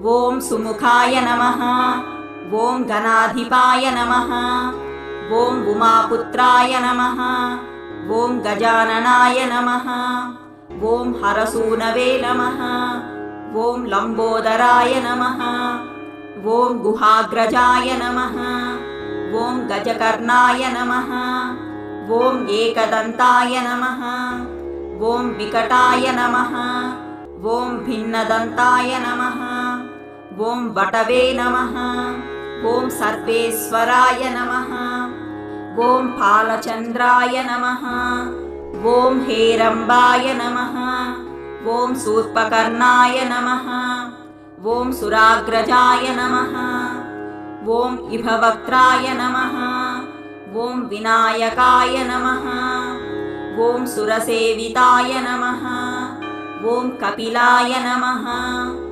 ॐ सुमुखाय नमः। ॐ गणाधिपाय नमः। ॐ उमापुत्राय नमः। ॐ गजाननाय नमः। ॐ हरसूनवे नमः। ॐ लम्बोदराय नमः। ॐ गुहाग्रजाय नमः। ॐ गजकर्णाय नमः। ॐ एकदन्ताय नमः। ॐ विकटाय नमः। ॐ भिन्नदन्ताय नमः। ॐ वटवे नमः। ॐ सर्वेश्वराय नमः। ॐ फालचन्द्राय नमः। ॐ हेरम्बाय नमः। ॐ शूर्पकर्णाय नमः। ॐ सुराग्रजाय नमः। ॐ इभवक्त्राय नमः। ॐ विनायकाय नमः। ॐ सुरसेविताय नमः। ॐ कपिलाय नमः।